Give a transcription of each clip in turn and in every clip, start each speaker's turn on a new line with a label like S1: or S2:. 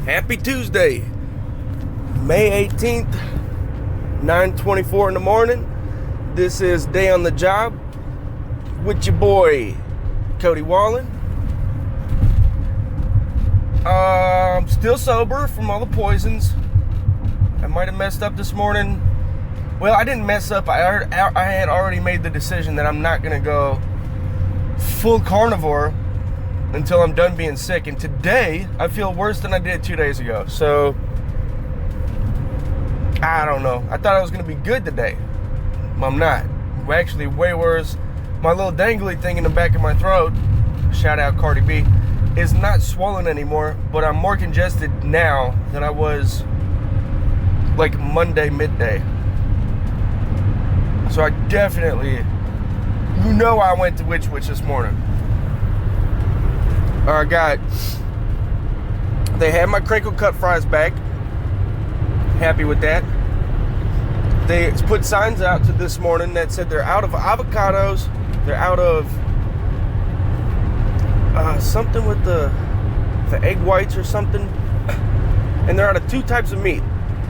S1: Happy Tuesday, May 18th, 9:24 in the morning. This is Day on the Job with your boy, Cody Wallen. I'm still sober from all the poisons. I might have messed up this morning. Well, I didn't mess up. I had already made the decision that I'm not going to go full carnivore until I'm done being sick. And today, I feel worse than I did 2 days ago. So, I don't know. I thought I was going to be good today. I'm not. I'm actually way worse. My little dangly thing in the back of my throat, shout out Cardi B, is not swollen anymore. But I'm more congested now than I was like Monday midday. So I definitely, I went to Witch this morning. They had my crinkle cut fries back. Happy with that. They put signs out to this morning that said they're out of avocados. They're out of something with the egg whites or something. And they're out of two types of meat.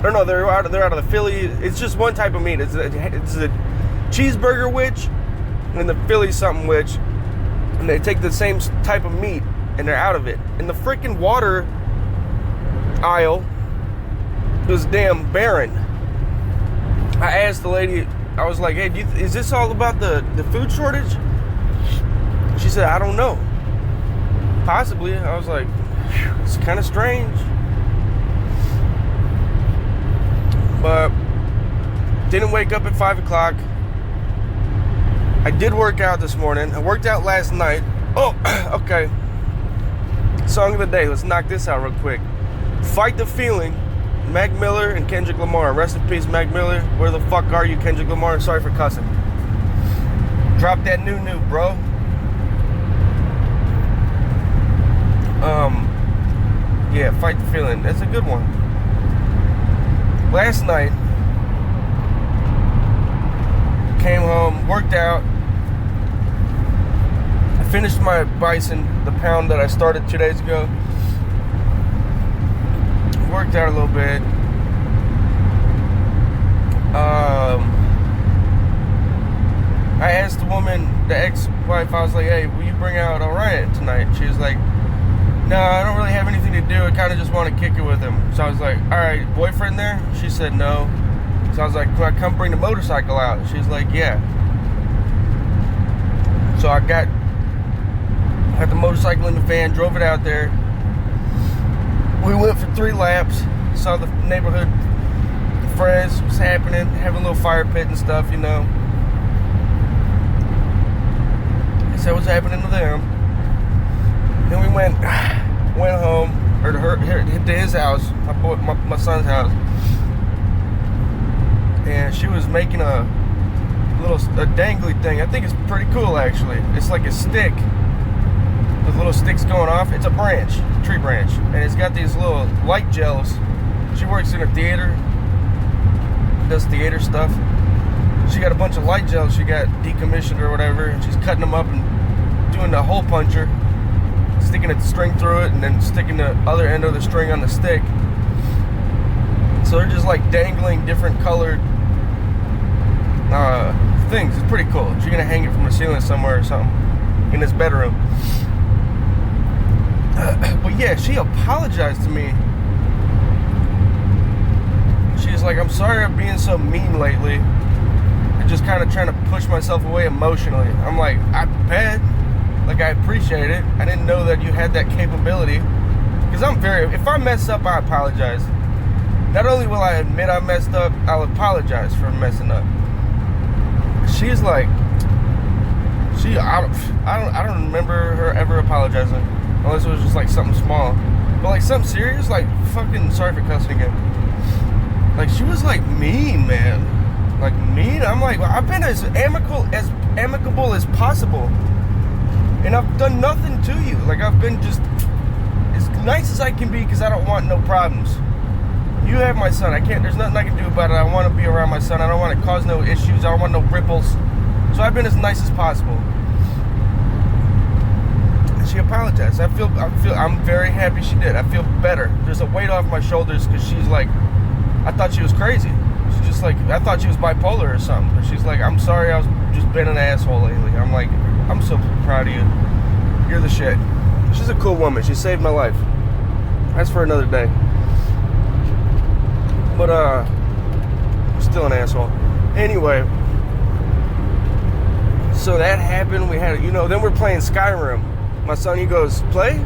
S1: Or no, they're out of the Philly. It's just one type of meat. It's a cheeseburger witch and the Philly something witch. And they take the same type of meat and they're out of it. And the freaking water aisle was damn barren. I asked the lady, I was like, hey, is this all about the food shortage? She said, I don't know. Possibly. I was like, it's kind of strange. But didn't wake up at 5 o'clock. I did work out this morning. I worked out last night. Oh, okay. Song of the day. Let's knock this out real quick. Fight the Feeling. Mac Miller and Kendrick Lamar. Rest in peace, Mac Miller. Where the fuck are you, Kendrick Lamar? Sorry for cussing. Drop that new, bro. Yeah, Fight the Feeling. That's a good one. Last night, came home, worked out. I finished my bison, the pound that I started 2 days ago. Worked out a little bit. I asked the woman, the ex-wife, I was like, hey, will you bring out Orion tonight? She was like, no, I don't really have anything to do. I kind of just want to kick it with him. So I was like, all right, boyfriend there? She said no. So I was like, can I come bring the motorcycle out? She was like, yeah. So I got the motorcycle in the van, drove it out there. We went for 3 laps, saw the neighborhood, friends, what's happening, having a little fire pit and stuff, I said what's happening to them. Then we went home, or to his house, my son's house. And she was making a dangly thing. I think it's pretty cool, actually. It's like a stick with little sticks going off. It's a tree branch. And it's got these little light gels. She works in a theater, does theater stuff. She got a bunch of light gels she got decommissioned or whatever. And she's cutting them up and doing the hole puncher, sticking a string through it, and then sticking the other end of the string on the stick. So they're just like dangling different colored things. It's pretty cool. She's gonna hang it from the ceiling somewhere or something in his bedroom. But yeah, she apologized to me. She's like, I'm sorry I'm being so mean lately. I'm just kind of trying to push myself away emotionally. I'm like, I bet. Like, I appreciate it. I didn't know that you had that capability. Because if I mess up, I apologize. Not only will I admit I messed up, I'll apologize for messing up. She's like, I don't remember her ever apologizing. Unless it was just like something small. But like something serious, like fucking, sorry for cussing again. Like, she was like mean, man. Like mean? I'm like, well, I've been as amicable as possible. And I've done nothing to you. Like, I've been just as nice as I can be because I don't want no problems. You have my son. There's nothing I can do about it. I want to be around my son. I don't want to cause no issues. I don't want no ripples. So I've been as nice as possible. she apologized. I'm very happy she did. I feel better. There's a weight off my shoulders because she's like, I thought she was crazy. She's just like, I thought she was bipolar or something. But she's like, I'm sorry, I was just been an asshole lately. I'm like, I'm so proud of you. You're the shit. She's a cool woman. She saved my life. That's for another day. But still an asshole. Anyway, so that happened. We had, then we're playing Skyrim. My son, he goes, play,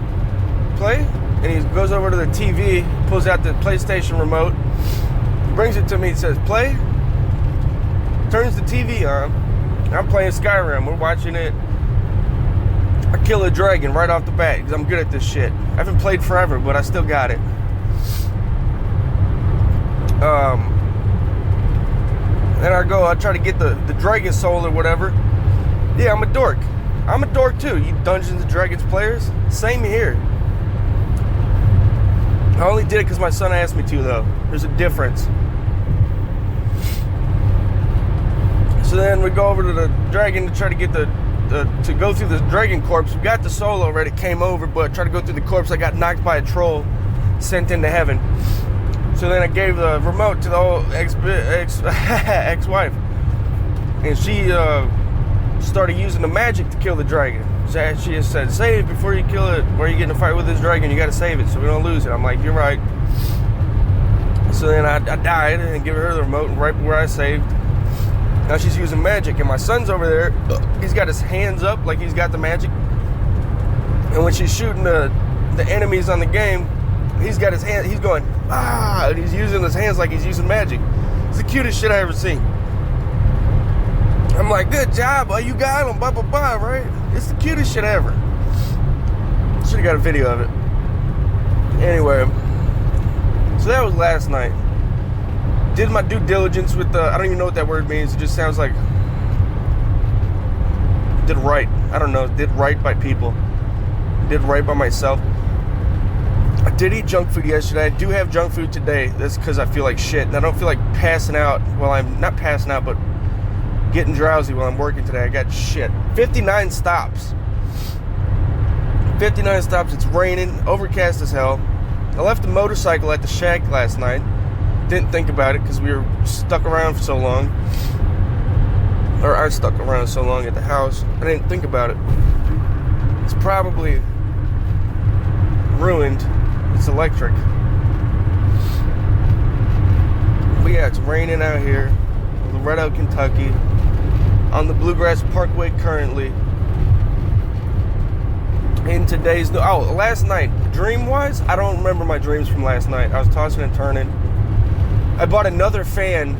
S1: and he goes over to the TV, pulls out the PlayStation remote, brings it to me, and says, play, turns the TV on. I'm playing Skyrim. We're watching it. I kill a dragon right off the bat because I'm good at this shit. I haven't played forever, but I still got it. Then I try to get the dragon soul or whatever. Yeah, I'm a dork. I'm a dork too, you Dungeons & Dragons players. Same here. I only did it because my son asked me to, though. There's a difference. So then we go over to the dragon to try to get to go through the dragon corpse. We got the soul already, came over, but tried to go through the corpse. I got knocked by a troll, sent into heaven. So then I gave the remote to the old ex-wife. And she started using the magic to kill the dragon. So she just said, save before you kill it. Where you get in a fight with this dragon, you got to save it so we don't lose it. I'm like, you're right. So then I died and gave her the remote right where I saved. Now she's using magic, and my son's over there. He's got his hands up like he's got the magic. And when she's shooting the enemies on the game, he's got his hand. He's going, ah, and he's using his hands like he's using magic. It's the cutest shit I ever seen. I'm like, good job, you got him, blah, blah, blah, right? It's the cutest shit ever. Should've got a video of it. Anyway, so that was last night. Did my due diligence with I don't even know what that word means. It just sounds like did right. I don't know, did right by people. Did right by myself. I did eat junk food yesterday. I do have junk food today. That's because I feel like shit. And I don't feel like passing out. Well, I'm not passing out, but getting drowsy while I'm working today. I got shit. 59 stops. 59 stops. It's raining. Overcast as hell. I left the motorcycle at the shack last night. Didn't think about it because we were stuck around for so long. Or I stuck around so long at the house. I didn't think about it. It's probably ruined. It's electric. But yeah, it's raining out here. Loretto, Kentucky. On the Bluegrass Parkway currently. In today's... last night. Dream-wise, I don't remember my dreams from last night. I was tossing and turning. I bought another fan.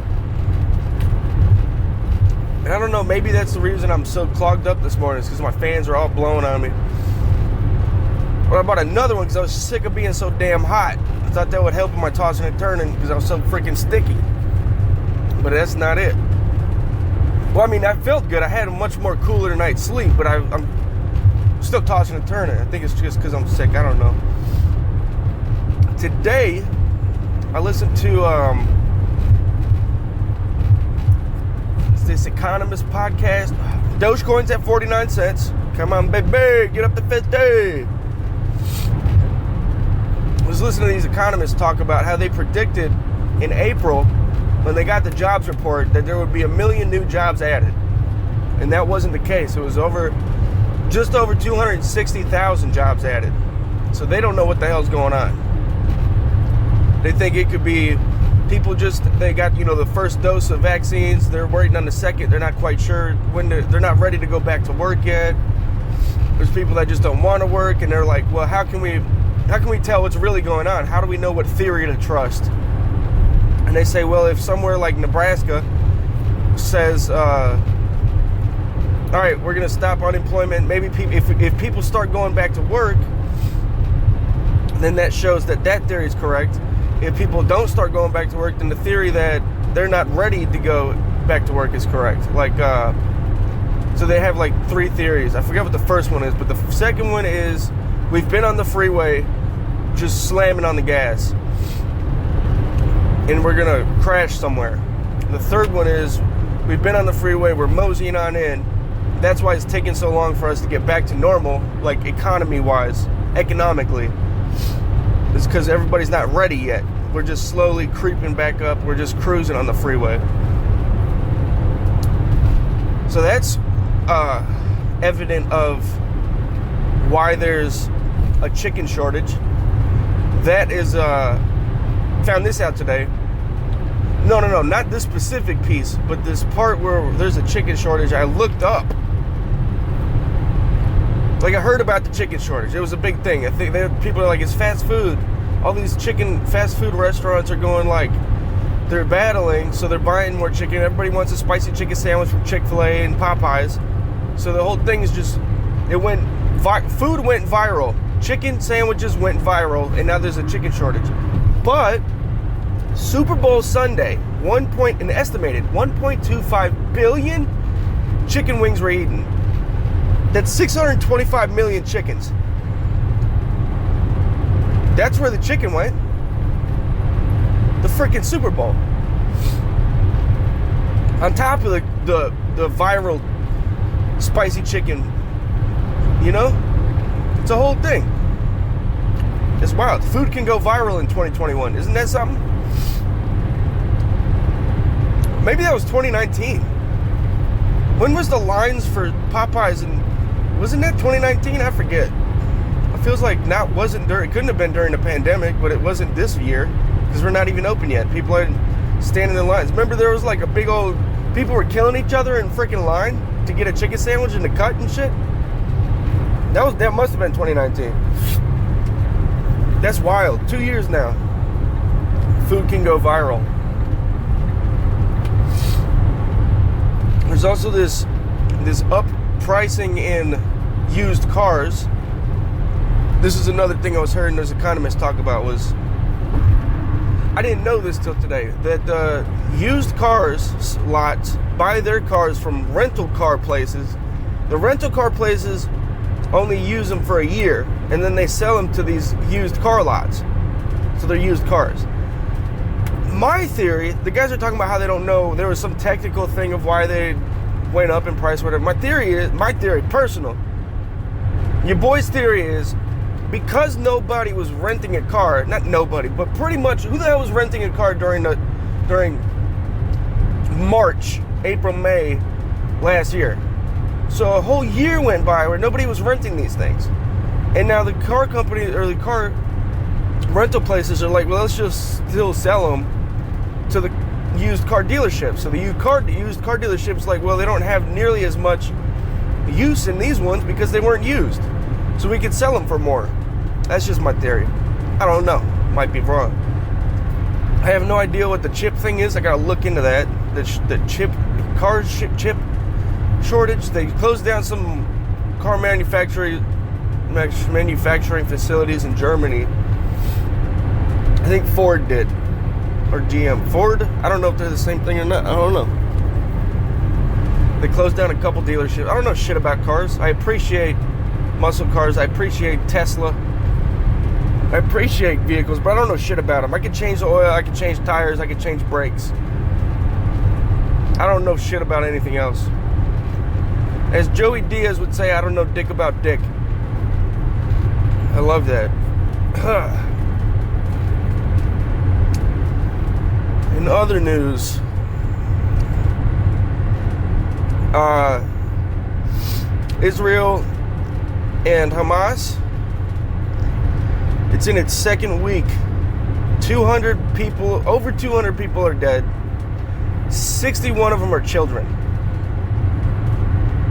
S1: And I don't know, maybe that's the reason I'm so clogged up this morning. It's because my fans are all blowing on me. But I bought another one because I was sick of being so damn hot. I thought that would help in my tossing and turning because I was so freaking sticky. But that's not it. Well, I mean, I felt good. I had a much more cooler night's sleep, but I'm still tossing and turning. I think it's just because I'm sick. I don't know. Today, I listened to this Economist podcast. Dogecoin's at 49 cents. Come on, baby. Get up to 50. I was listening to these economists talk about how they predicted in April, when they got the jobs report, that there would be 1 million new jobs added. And that wasn't the case. It was just over 260,000 jobs added. So they don't know what the hell's going on. They think it could be people they got, the first dose of vaccines. They're waiting on the second. They're not quite sure when they're not ready to go back to work yet. There's people that just don't want to work, and they're like, well, how can we tell what's really going on? How do we know what theory to trust? And they say, well, if somewhere like Nebraska says, all right, we're going to stop unemployment, maybe if people start going back to work, then that shows that theory is correct. If people don't start going back to work, then the theory that they're not ready to go back to work is correct. So they have 3 theories. I forget what the first one is, but the second one is we've been on the freeway just slamming on the gas, and we're going to crash somewhere. The third one is we've been on the freeway, we're moseying on in, that's why it's taking so long for us to get back to normal, like economy-wise, economically. It's because everybody's not ready yet. We're just slowly creeping back up. We're just cruising on the freeway. So that's evident of why there's a chicken shortage. That is, found this out today. No, not this specific piece, but this part where there's a chicken shortage. I looked up. Like, I heard about the chicken shortage. It was a big thing. I think people are like, it's fast food. All these chicken fast food restaurants are going like, they're battling, so they're buying more chicken. Everybody wants a spicy chicken sandwich from Chick-fil-A and Popeyes. So the whole thing is just, food went viral. Chicken sandwiches went viral, and now there's a chicken shortage. But Super Bowl Sunday, an estimated 1.25 billion chicken wings were eaten. That's 625 million chickens. That's where the chicken went. The freaking Super Bowl. On top of the viral spicy chicken, you know? It's a whole thing. It's wild. Food can go viral in 2021. Isn't that something? Maybe that was 2019. When was the lines for Popeyes and wasn't that 2019? I forget. It feels like it couldn't have been during the pandemic, but it wasn't this year because we're not even open yet. People are standing in lines. Remember there was like a big old, people were killing each other in freaking line to get a chicken sandwich in the cut and shit? That must have been 2019. That's wild. 2 years now. Food can go viral. There's also this up pricing in used cars. This is another thing I was hearing those economists talk about was, I didn't know this till today, that the used cars lots buy their cars from rental car places. The rental car places only use them for a year, and then they sell them to these used car lots. So they're used cars. My theory, the guys are talking about how they don't know, there was some technical thing of why they went up in price, whatever. My theory, personal. Your boy's theory is, because nobody was renting a car, not nobody, but pretty much, who the hell was renting a car during March, April, May last year? So a whole year went by where nobody was renting these things. And now the car company, or the car rental places are like, well, let's just still sell them to the used car dealerships. So the used car dealerships like, well, they don't have nearly as much use in these ones because they weren't used. So we could sell them for more. That's just my theory. I don't know. Might be wrong. I have no idea what the chip thing is. I gotta look into that. The chip shortage. They closed down some car manufacturing facilities in Germany. I think Ford did. Or GM. Ford? I don't know if they're the same thing or not. I don't know. They closed down a couple dealerships. I don't know shit about cars. I appreciate muscle cars. I appreciate Tesla. I appreciate vehicles, but I don't know shit about them. I can change the oil. I can change tires. I can change brakes. I don't know shit about anything else. As Joey Diaz would say, I don't know dick about dick. I love that. In other news, Israel and Hamas, it's in its second week. Over 200 people are dead. 61 of them are children.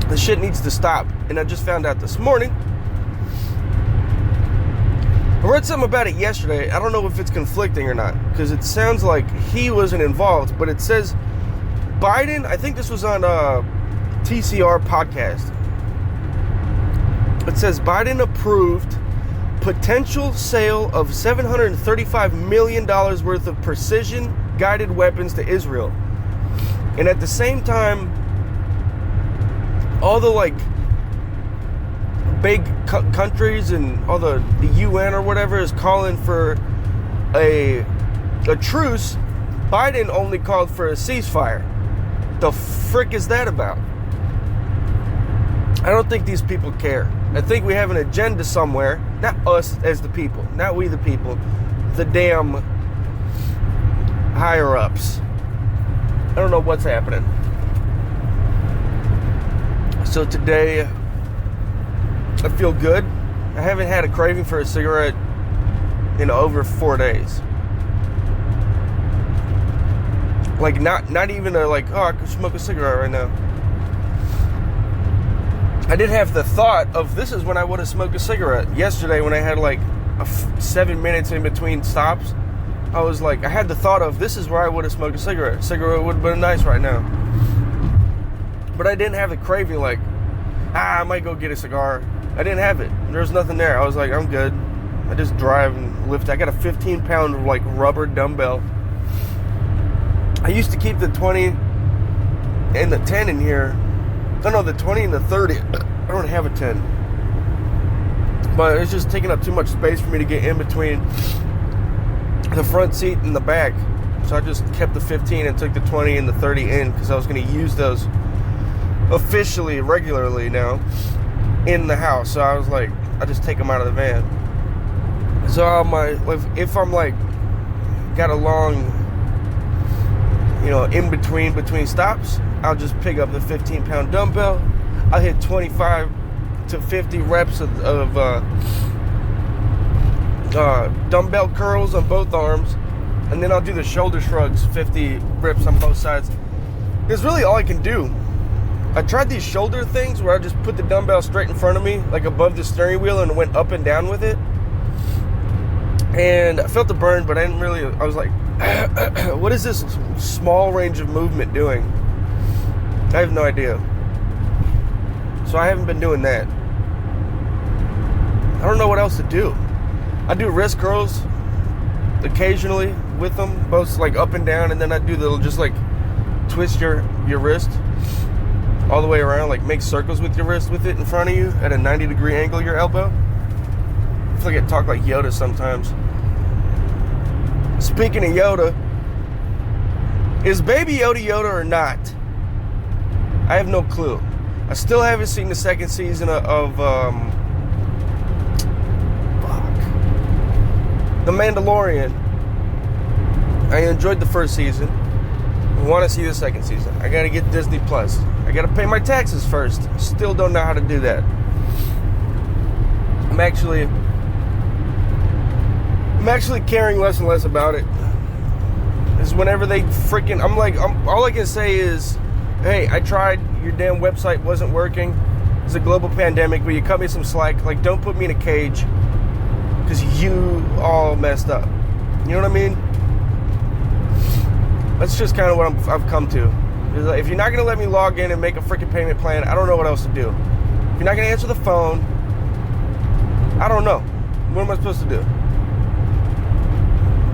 S1: This shit needs to stop. And I just found out this morning. I read something about it yesterday. I don't know if it's conflicting or not, because it sounds like he wasn't involved, but it says Biden, I think this was on a TCR podcast. It says Biden approved potential sale of $735 million worth of precision-guided weapons to Israel. And at the same time, all the big countries and all the UN or whatever is calling for a truce. Biden only called for a ceasefire. The frick is that about? I don't think these people care. I think we have an agenda somewhere. Not us as the people. Not we the people. The damn higher ups. I don't know what's happening. So today, I feel good. I haven't had a craving for a cigarette in over 4 days. Like not even I could smoke a cigarette right now. I did have the thought of this is when I would have smoked a cigarette. Yesterday when I had 7 minutes in between stops, I was like, I had the thought of this is where I would have smoked a cigarette. Cigarette would have been nice right now. But I didn't have the craving I might go get a cigar. I didn't have it. There was nothing there. I was like, I'm good. I just drive and lift. I got a 15-pound rubber dumbbell. I used to keep the 20 and the 10 in here. No, the 20 and the 30. I don't have a 10. But it's just taking up too much space for me to get in between the front seat and the back. So I just kept the 15 and took the 20 and the 30 in because I was going to use those officially, regularly now in the house. So I was like, I just take them out of the van. So if I'm got a long, in between stops, I'll just pick up the 15-pound dumbbell. I'll hit 25 to 50 reps of dumbbell curls on both arms, and then I'll do the shoulder shrugs, 50 reps on both sides. It's really all I can do. I tried these shoulder things where I just put the dumbbell straight in front of me, above the steering wheel, and went up and down with it. And I felt the burn, but I was like, what is this small range of movement doing? I have no idea. So I haven't been doing that. I don't know what else to do. I do wrist curls occasionally with them, both up and down, and then I do twist your wrist all the way around, make circles with your wrist with it in front of you at a 90-degree angle, your elbow. I feel like I talk like Yoda sometimes. Speaking of Yoda, is Baby Yoda Yoda or not? I have no clue. I still haven't seen the second season of The Mandalorian. I enjoyed the first season. I want to see the second season. I gotta get Disney Plus. I gotta pay my taxes first. Still don't know how to do that. I'm actually caring less and less about it. Is whenever they freaking, all I can say is, hey, I tried, your damn website wasn't working. It's a global pandemic, will you cut me some slack? Don't put me in a cage, because you all messed up. You know what I mean? That's just kind of what I've come to. If you're not going to let me log in and make a freaking payment plan, I don't know what else to do. If you're not going to answer the phone, I don't know. What am I supposed to do?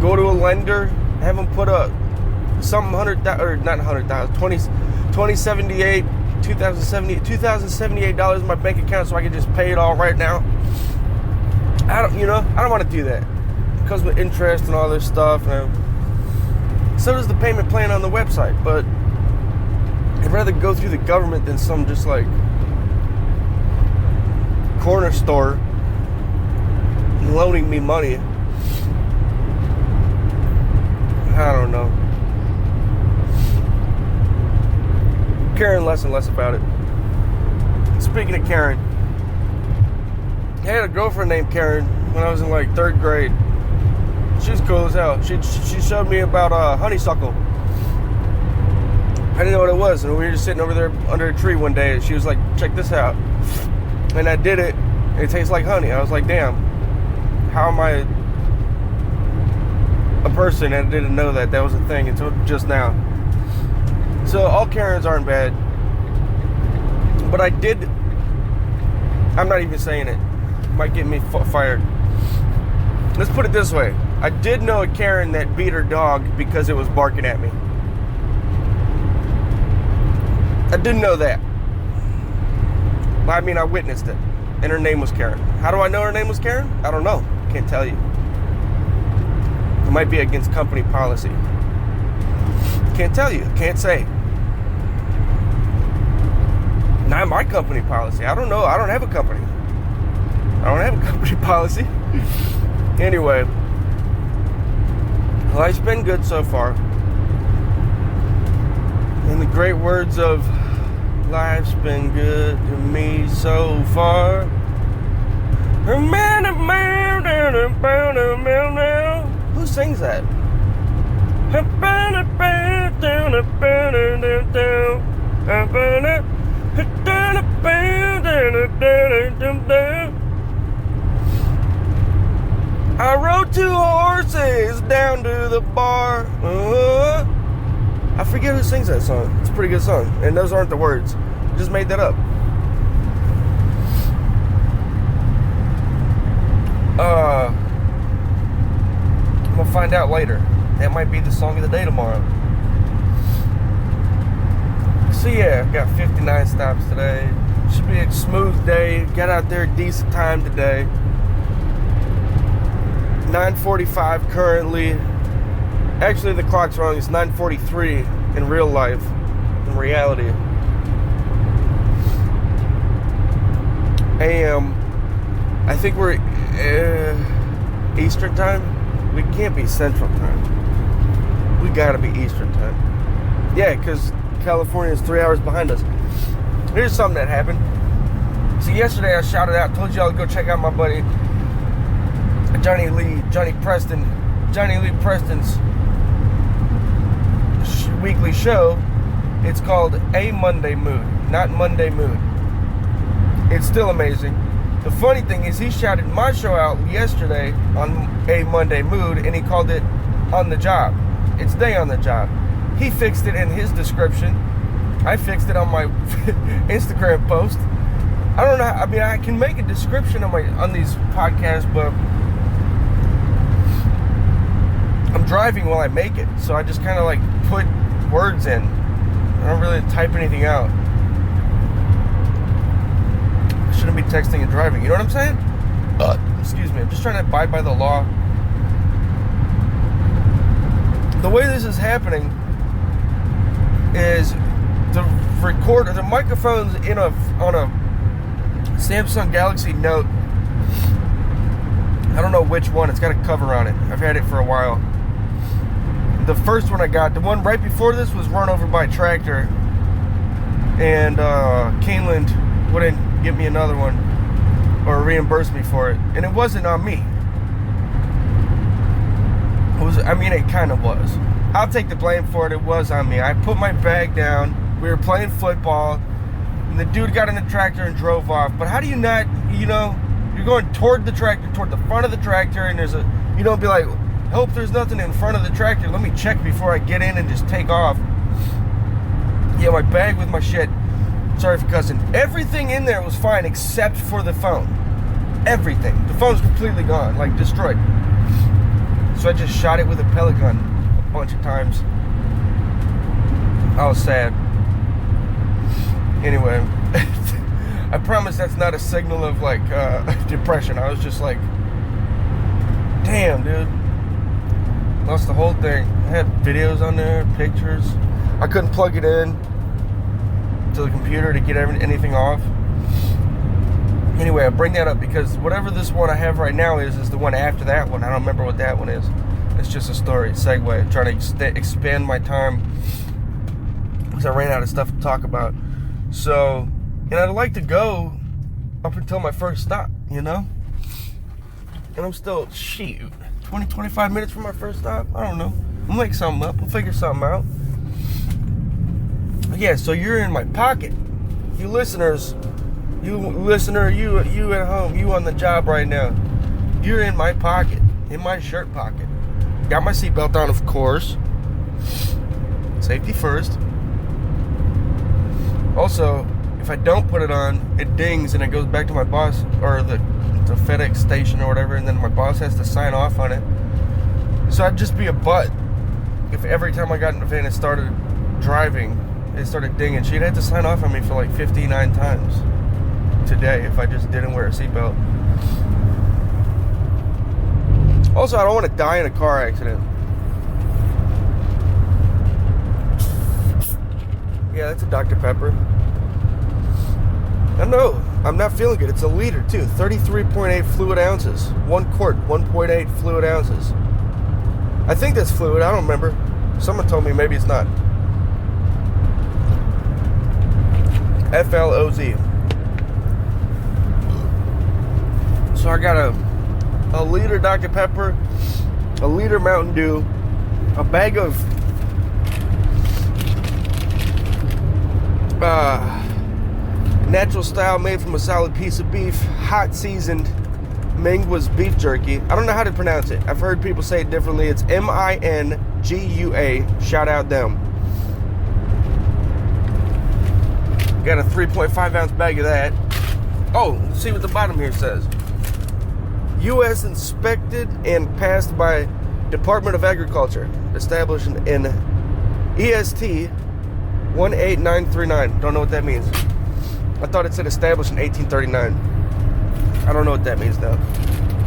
S1: Go to a lender, have them put up something $2,078 in my bank account so I can just pay it all right now. I don't want to do that. It comes with interest and all this stuff. So does the payment plan on the website, but I'd rather go through the government than some just corner store loaning me money. I don't know. Caring less and less about it. Speaking of Karen, I had a girlfriend named Karen when I was in 3rd grade. She was cool as hell. She showed me about honeysuckle. I didn't know what it was, and we were just sitting over there under a tree one day, and she was like, check this out. And I did it, and it tastes like honey. I was like, damn, how am I a person and didn't know that was a thing until just now? So all Karens aren't bad, but I'm not even saying it. Might get me fired. Let's put it this way. I did know a Karen that beat her dog because it was barking at me. I didn't know that. I witnessed it. And her name was Karen. How do I know her name was Karen? I don't know. Can't tell you. It might be against company policy. Can't tell you. Can't say. Not my company policy. I don't know. I don't have a company. I don't have a company policy. Anyway, life's been good so far. In the great words of life's been good to me so far. Who sings that? I rode 2 horses down to the bar. I forget who sings that song. It's a pretty good song. And those aren't the words. I just made that up. I'm gonna find out later. That might be the song of the day tomorrow. So yeah, I've got 59 stops today. Should be a smooth day. Got out there decent time today. 9:45 currently. Actually, the clock's wrong. It's 9:43 in real life, in reality. AM. I think we're Eastern time. We can't be Central time. We gotta be Eastern time. Yeah, because California is 3 hours behind us. Here's something that happened. So yesterday I shouted out, told y'all to go check out my buddy Johnny Lee Preston's weekly show. It's called A Monday Mood, not Monday Mood. It's still amazing. The funny thing is he shouted my show out yesterday on A Monday Mood, and he called it On the Job. It's Day on the Job. He fixed it in his description. I fixed it on my Instagram post. I don't know. I mean, I can make a description on these podcasts, but I'm driving while I make it, so I just kind of like put words in. I don't really type anything out. I shouldn't be texting and driving. You know what I'm saying? Excuse me. I'm just trying to abide by the law. The way this is happening is the microphone's on a Samsung Galaxy Note. I don't know which one. It's got a cover on it. I've had it for a while. The first one I got, the one right before this, was run over by a tractor, and Caneland wouldn't give me another one or reimburse me for it, and it wasn't on me. It kind of was. I'll take the blame for it. It was on me. I put my bag down. We were playing football, and the dude got in the tractor and drove off. But how do you not, you're going toward the tractor, toward the front of the tractor, and you don't be like, hope there's nothing in front of the tractor. Let me check before I get in and just take off. Yeah, my bag with my shit. Sorry for cussing. Everything in there was fine except for the phone. Everything. The phone's completely gone, like destroyed. So I just shot it with a pellet gun a bunch of times. I was sad. Anyway, I promise that's not a signal of like depression. I was just like, damn, dude. Lost the whole thing. I had videos on there, pictures. I couldn't plug it in to the computer to get anything off. Anyway, I bring that up because whatever this one I have right now is the one after that one. I don't remember what that one is. It's just a story, segue. Trying to expand my time because I ran out of stuff to talk about. So, and I'd like to go up until my first stop, And I'm still, 20, 25 minutes from my first stop? I don't know. We'll make something up. We'll figure something out. Yeah, so you're in my pocket. You listeners, you at home, you on the job right now. You're in my pocket, in my shirt pocket. Got my seatbelt on, of course. Safety first. Also, if I don't put it on, it dings and it goes back to my boss or the FedEx station or whatever, and then my boss has to sign off on it. So I'd just be a butt if every time I got in the van and started driving, it started dinging. She'd have to sign off on me for like 59 times today if I just didn't wear a seatbelt. Also, I don't want to die in a car accident. Yeah, that's a Dr. Pepper. I know. I'm not feeling good. It's a liter, too. 33.8 fluid ounces. 1 quart, 1.8 fluid ounces. I think that's fluid. I don't remember. Someone told me maybe it's not. FLOZ. So I got a liter Dr. Pepper, a liter Mountain Dew, a bag of natural style made from a solid piece of beef, hot seasoned Mingua's beef jerky. I don't know how to pronounce it. I've heard people say it differently. It's MINGUA. Shout out them. Got a 3.5 ounce bag of that. Oh, see what the bottom here says. U.S. inspected and passed by Department of Agriculture. Established in EST 18939. Don't know what that means. I thought it said established in 1839. I don't know what that means though.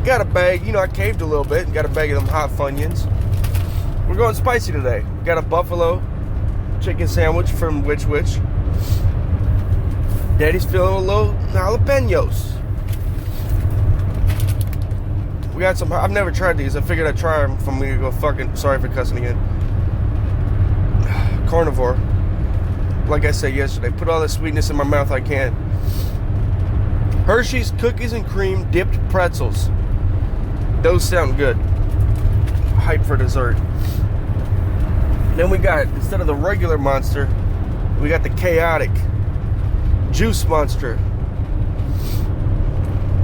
S1: Got a bag, I caved a little bit. Got a bag of them hot Funyuns. We're going spicy today. Got a buffalo chicken sandwich from Which. Daddy's feeling a little jalapenos. We got some, I've never tried these. I figured I'd try them if I'm gonna go fucking, sorry for cussing again. Carnivore. Like I said yesterday, put all the sweetness in my mouth I can. Hershey's cookies and cream dipped pretzels. Those sound good. Hype for dessert. Then we got, instead of the regular Monster, we got the chaotic juice Monster.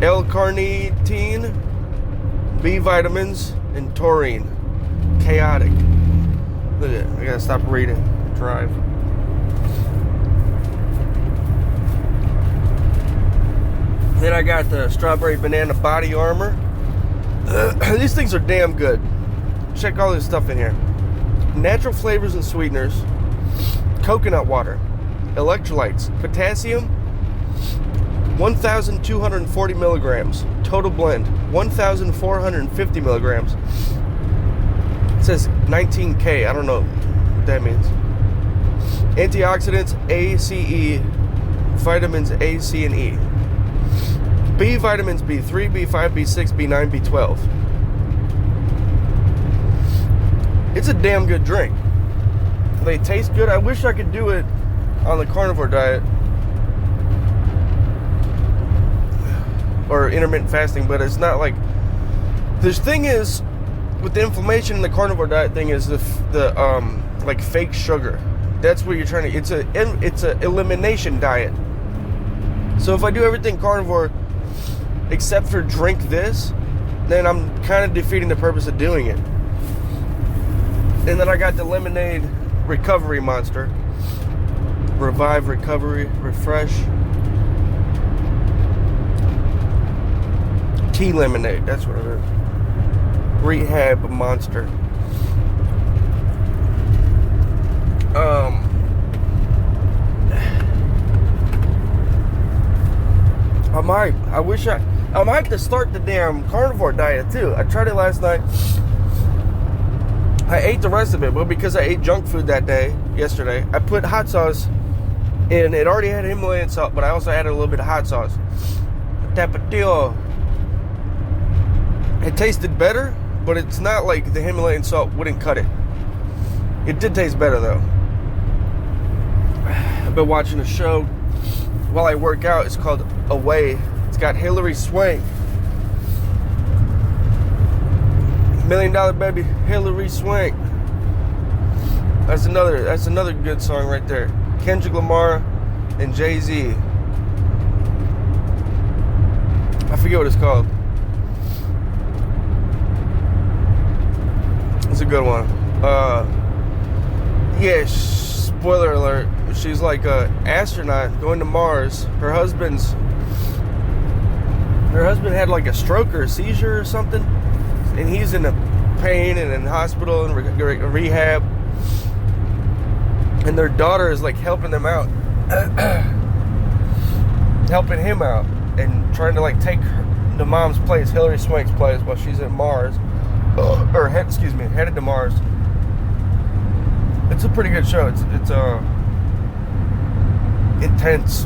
S1: L-carnitine, B vitamins, and taurine. Chaotic. Look at it. I gotta stop reading. Drive. Then I got the strawberry banana body armor. These things are damn good. Check all this stuff in here. Natural flavors and sweeteners. Coconut water. Electrolytes. Potassium. 1,240 milligrams. Total blend. 1,450 milligrams. It says 19K. I don't know what that means. Antioxidants. A, C, E. Vitamins A, C, and E. B vitamins B3, B5, B6, B9, B12. It's a damn good drink. They taste good. I wish I could do it on the carnivore diet or intermittent fasting, but it's not like, the thing is with the inflammation in the carnivore diet thing is the like fake sugar. That's what you're trying to, it's a elimination diet. So if I do everything carnivore except for drink this, then I'm kind of defeating the purpose of doing it. And then I got the lemonade recovery Monster. Revive, recovery, refresh. Tea lemonade, that's what it is. Rehab Monster. I might have to start the damn carnivore diet too. I tried it last night. I ate the rest of it, but because I ate junk food that day, yesterday, I put hot sauce in. It already had Himalayan salt, but I also added a little bit of hot sauce. Tapatio. It tasted better, but it's not like the Himalayan salt wouldn't cut it. It did taste better though. I've been watching a show while I work out. It's called Away. It's got Hilary Swank. $1 Million Baby, Hilary Swank. That's another good song right there. Kendrick Lamar and Jay-Z. I forget what it's called. It's a good one. Yeah, spoiler alert. She's like a astronaut going to Mars. Her husband had like a stroke or a seizure or something, and he's in a pain and in hospital and rehab. And their daughter is like helping them out, helping him out, and trying to like take the mom's place, Hilary Swank's place, while she's at Mars, headed to Mars. It's a pretty good show. It's intense.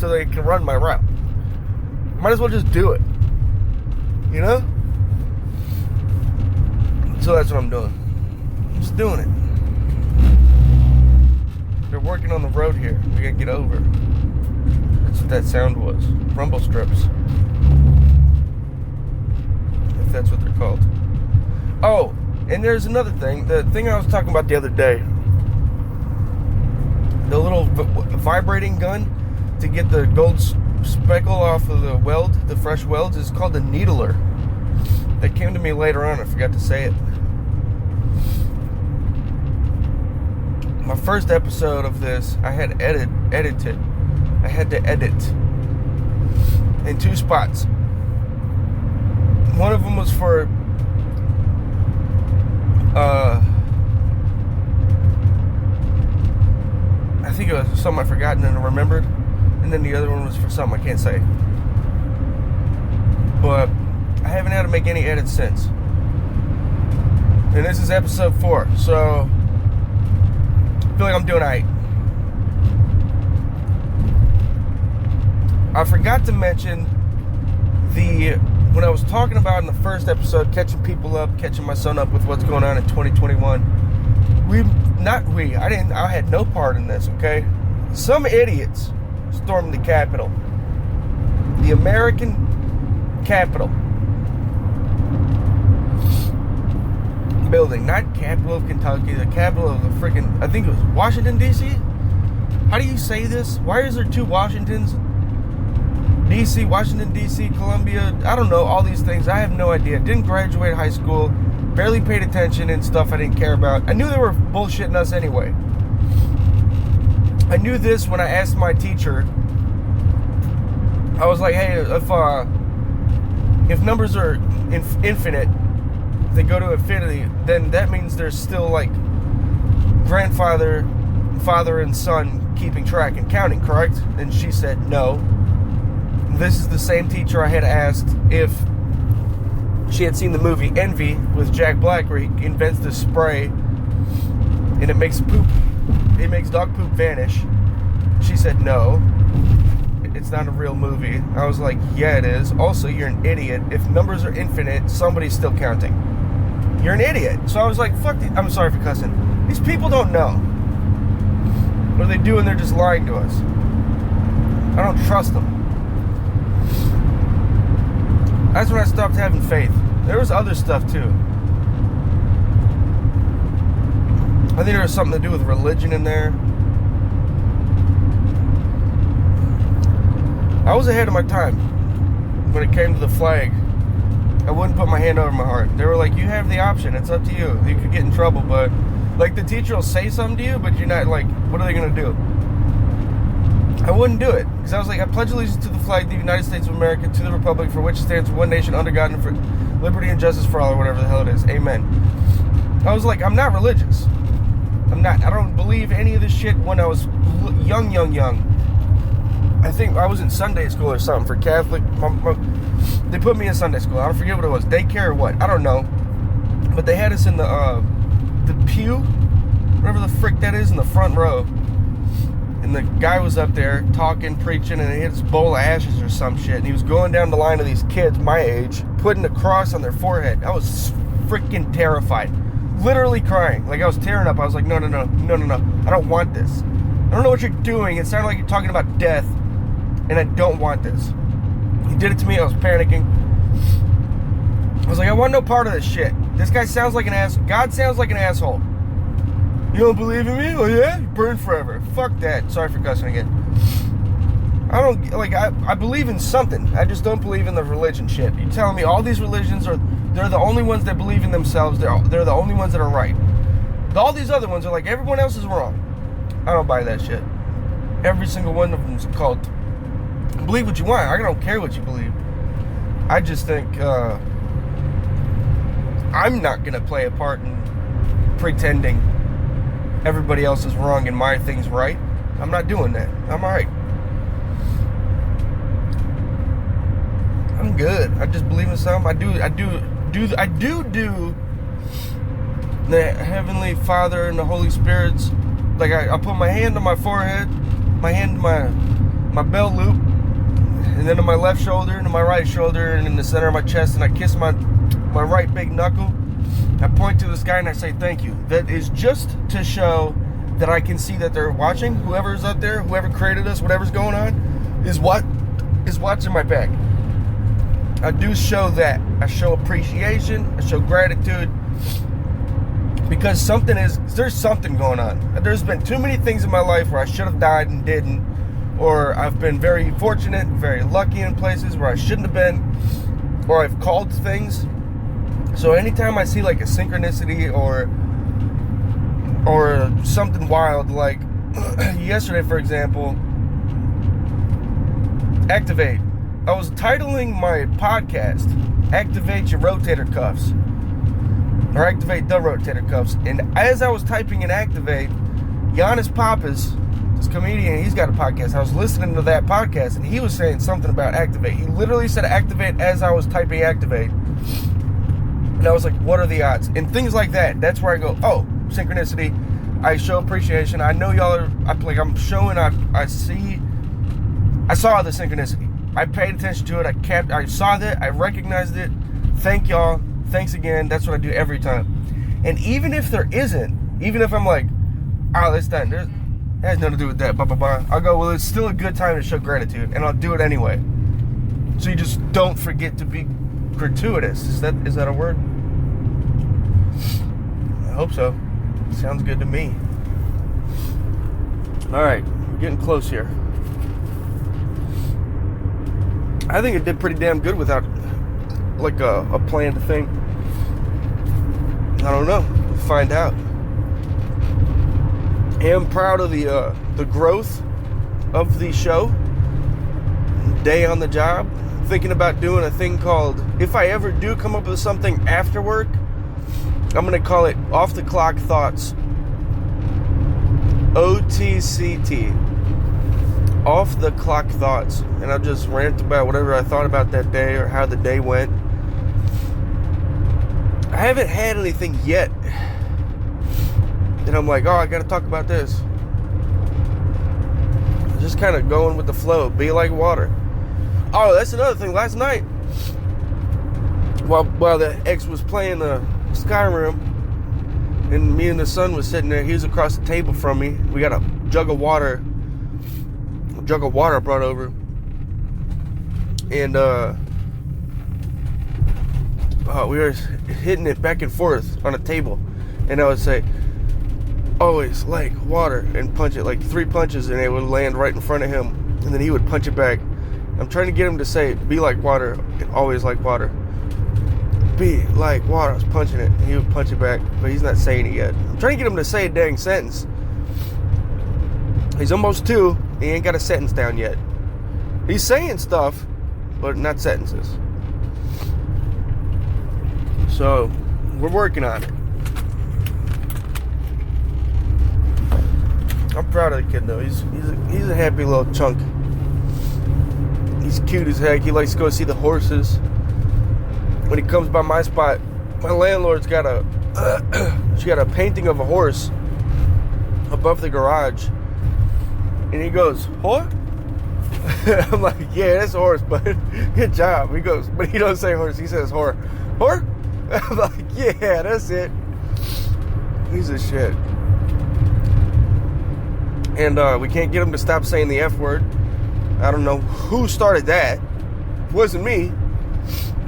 S1: so they can run my route. Might as well just do it. You know? So that's what I'm doing. I'm just doing it. They're working on the road here. We gotta get over. That's what that sound was. Rumble strips. If that's what they're called. Oh, and there's another thing. The thing I was talking about the other day. The little vibrating gun to get the gold speckle off of the weld, the fresh welds, is called a needler. That came to me later on. I forgot to say it. My first episode of this, I had edited. I had to edit in 2 spots. One of them was for I think it was something I forgotten and I remembered, and then the other one was for something I can't say. But I haven't had to make any edits since. And this is episode 4, so I feel like I'm doing alright. I forgot to mention when I was talking about in the first episode, catching my son up with what's going on in 2021. I had no part in this, okay? Some idiots stormed the Capitol. The American Capitol building. Not capital of Kentucky, the capital of the freaking, I think it was Washington, D.C.? How do you say this? Why is there 2 Washingtons? D.C., Washington, D.C., Columbia, I don't know, all these things. I have no idea. Didn't graduate high school. Barely paid attention and stuff I didn't care about. I knew they were bullshitting us anyway. I knew this when I asked my teacher. I was like, hey, if numbers are infinite, if they go to infinity, then that means there's still like grandfather, father, and son keeping track and counting, correct? And she said no. This is the same teacher I had asked if she had seen the movie Envy with Jack Black, where he invents this spray and it makes dog poop vanish. She said no, it's not a real movie. I was like, yeah, it is. Also, you're an idiot. If numbers are infinite, somebody's still counting. You're an idiot. So I was like, fuck, I'm sorry for cussing. These people don't know. What are they doing? They're just lying to us. I don't trust them. That's when I stopped having faith. There was other stuff too. I think there was something to do with religion in there. I was ahead of my time when it came to the flag. I wouldn't put my hand over my heart. They were like, you have the option. It's up to you. You could get in trouble, but like the teacher will say something to you, but you're not like, what are they going to do? I wouldn't do it, because I was like, I pledge allegiance to the flag of the United States of America, to the republic for which it stands, one nation, under God, and for liberty and justice for all, or whatever the hell it is. Amen. I was like, I'm not religious. I don't believe any of this shit when I was young. I think I was in Sunday school or something for Catholic. They put me in Sunday school. I don't forget what it was. Daycare or what. I don't know. But they had us in the pew, whatever the frick that is, in the front row. And the guy was up there talking, preaching, and he had this bowl of ashes or some shit. And he was going down the line of these kids my age, putting a cross on their forehead. I was freaking terrified. Literally crying. Like I was tearing up. I was like, no. I don't want this. I don't know what you're doing. It sounded like you're talking about death. And I don't want this. He did it to me. I was panicking. I was like, I want no part of this shit. This guy sounds like an ass. God sounds like an asshole. You don't believe in me? Oh yeah? You burn forever. Fuck that. Sorry for cussing again. I believe in something. I just don't believe in the religion shit. You're telling me all these religions they're the only ones that believe in themselves. They're the only ones that are right. All these other ones are like, everyone else is wrong. I don't buy that shit. Every single one of them is a cult. Believe what you want. I don't care what you believe. I just think I'm not going to play a part in pretending everybody else is wrong and my thing's right. I'm not doing that. I'm alright. I'm good. I just believe in something. I do the Heavenly Father and the Holy Spirit's, like I put my hand on my forehead, my hand on my belt loop, and then on my left shoulder, and on my right shoulder, and in the center of my chest, and I kiss my right big knuckle. I point to the sky and I say thank you. That is just to show that I can see that they're watching. Whoever's up there, whoever created us, whatever's going on, is watching my back. I do show that. I show appreciation. I show gratitude. Because there's something going on. There's been too many things in my life where I should have died and didn't. Or I've been very fortunate, very lucky in places where I shouldn't have been. Or I've called things. So anytime I see like a synchronicity or something wild, like yesterday, for example, activate. I was titling my podcast, Activate Your Rotator Cuffs. Or Activate the Rotator Cuffs. And as I was typing in Activate, Giannis Pappas, this comedian, he's got a podcast. I was listening to that podcast and he was saying something about Activate. He literally said Activate as I was typing Activate. And I was like, what are the odds? And things like that. That's where I go, oh, synchronicity. I show appreciation. I know y'all are, I'm showing, I saw the synchronicity. I paid attention to it. I saw that. I recognized it. Thank y'all. Thanks again. That's what I do every time. And even if there isn't, even if I'm like, oh, that's done. It has nothing to do with that. Blah, blah, blah. I'll go, well, it's still a good time to show gratitude. And I'll do it anyway. So you just don't forget to be gratuitous. Is that a word? I hope so. Sounds good to me. All right. We're getting close here. I think it did pretty damn good without like a planned thing. I don't know. We'll find out. I am proud of the growth of the show. Day on the job. Thinking about doing a thing called, if I ever do come up with something after work, I'm going to call it Off the Clock Thoughts. OTCT. Off the Clock Thoughts. And I'll just rant about whatever I thought about that day or how the day went. I haven't had anything yet. And I'm like, oh, I got to talk about this. Just kind of going with the flow. Be like water. Oh, that's another thing. Last night, while the ex was playing the Skyrim, and me and the son was sitting there, he was across the table from me. We got a jug of water I brought over, and we were hitting it back and forth on a table, and I would say, always like water, and punch it like 3 punches, and it would land right in front of him, and then he would punch it back. I'm trying to get him to say, be like water, and always like water. Be like water. I was punching it, and he would punch it back, but he's not saying it yet. I'm trying to get him to say a dang sentence. He's almost 2. He ain't got a sentence down yet. He's saying stuff, but not sentences. So, we're working on it. I'm proud of the kid, though. He's a happy little chunk. He's cute as heck. He likes to go see the horses. When he comes by my spot, my landlord's got she got a painting of a horse above the garage. And he goes, "Whore?" I'm like, yeah, that's a horse, but good job. He goes, but he don't say horse. He says whore. Whore? I'm like, yeah, that's it. He's a shit. And we can't get him to stop saying the F word. I don't know who started that. It wasn't me.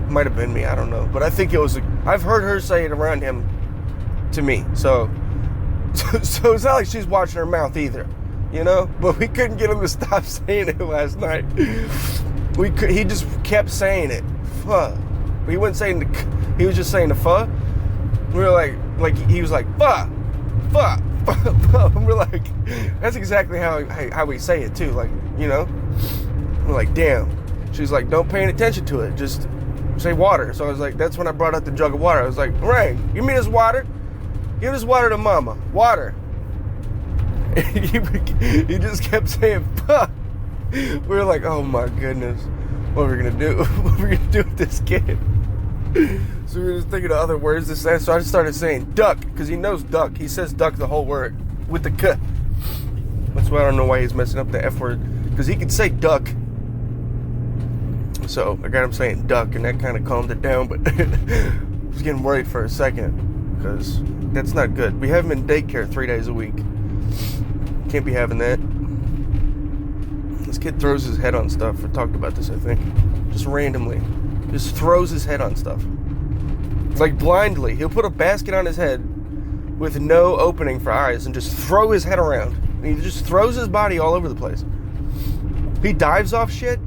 S1: Might have been me. I don't know. But I think it was. I've heard her say it around him to me. So it's not like she's watching her mouth either. You know? But we couldn't get him to stop saying it last night. He just kept saying it. Fuh. He wasn't saying the. He was just saying the fuh. We were like he was like fuh, fuh. We're like, that's exactly how we say it too. Like, you know, we're like, damn. She's like, don't pay any attention to it. Just say water. So I was like, that's when I brought out the jug of water. I was like, Ray, give me this water. Give this water to mama. Water. And he just kept saying, fuck. We were like, oh my goodness. What are we going to do? What are we going to do with this kid? So we were just thinking of other words to say. So I just started saying duck, because he knows duck. He says duck the whole word with the k. That's why I don't know why he's messing up the F word. because he could say duck. So I got him saying duck, and that kind of calmed it down. But I was getting worried for a second because that's not good. We have him in daycare 3 days a week. Can't be having that. This kid throws his head on stuff. I talked about this, I think. Just randomly. Just throws his head on stuff. Like blindly. He'll put a basket on his head with no opening for eyes and just throw his head around. And he just throws his body all over the place. He dives off shit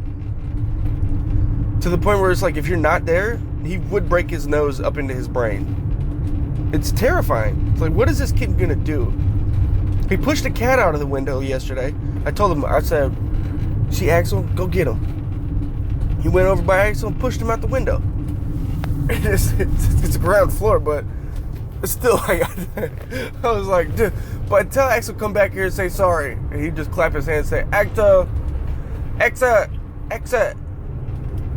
S1: to the point where it's like if you're not there, he would break his nose up into his brain. It's terrifying. It's like, what is this kid gonna do? He pushed a cat out of the window yesterday. I told him, I said, see Axel? Go get him. He went over by Axel and pushed him out the window. It's a ground floor, but it's still, I was like, dude. But tell Axel come back here and say sorry. And he just clap his hands and say, Axel, exit.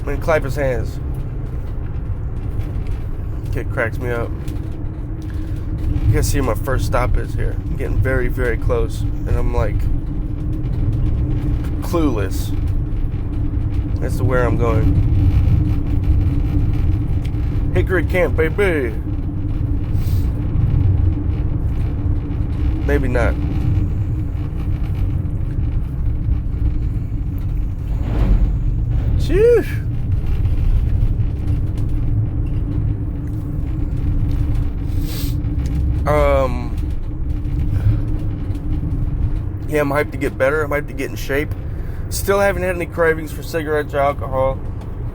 S1: And clap his hands. Kid cracks me up. You guys see where my first stop is here. I'm getting very, very close. And I'm like clueless as to where I'm going. Hickory Camp, baby. Maybe not. Sheesh. Yeah, I'm hyped to get better. I'm hyped to get in shape. Still haven't had any cravings for cigarettes or alcohol.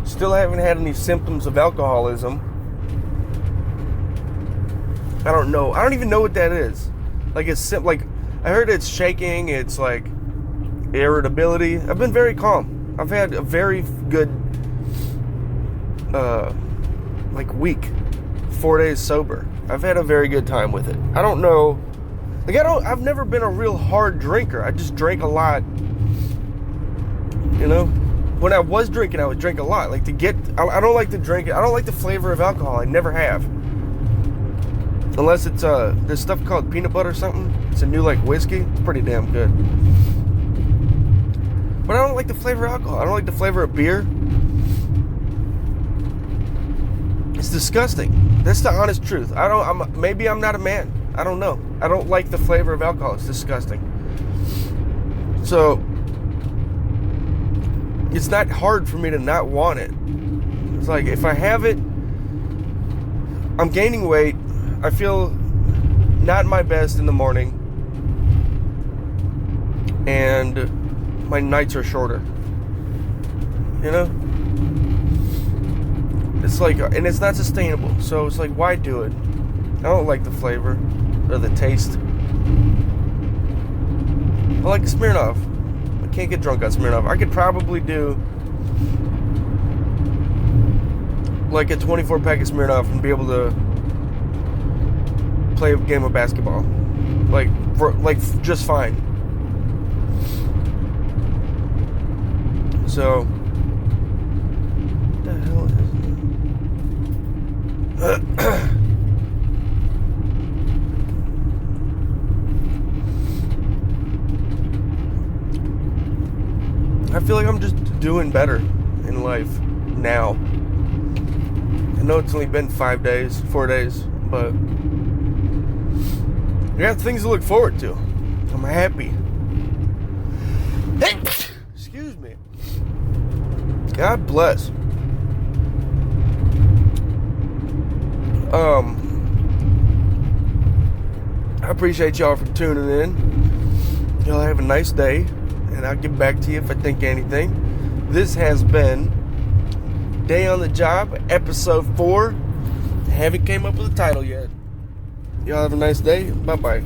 S1: Still haven't had any symptoms of alcoholism. I don't know. I don't even know what that is. Like, like, I heard it's shaking. It's like irritability. I've been very calm. I've had a very good, week. 4 days sober. I've had a very good time with it. I don't know. Like, I've never been a real hard drinker. I just drank a lot. You know? When I was drinking, I would drink a lot. Like, I don't like to drink it. I don't like the flavor of alcohol. I never have. Unless it's, there's stuff called peanut butter something. It's a new, like, whiskey. It's pretty damn good. But I don't like the flavor of alcohol. I don't like the flavor of beer. It's disgusting. That's the honest truth. Maybe I'm not a man. I don't know. I don't like the flavor of alcohol. It's disgusting. So, it's not hard for me to not want it. It's like, if I have it, I'm gaining weight. I feel not my best in the morning. And my nights are shorter. You know? It's like, and it's not sustainable. So it's like, why do it? I don't like the flavor or the taste. I like Smirnoff. I can't get drunk on Smirnoff. I could probably do like a 24 pack of Smirnoff and be able to play a game of basketball. Like just fine. So, what the hell is it? I feel like I'm just doing better in life now. I know it's only been 4 days, but I got things to look forward to. I'm happy. Excuse me. God bless. I appreciate y'all for tuning in. Y'all have a nice day. And I'll get back to you if I think anything. This has been Day on the Job, episode 4. I haven't came up with a title yet. Y'all have a nice day. Bye-bye.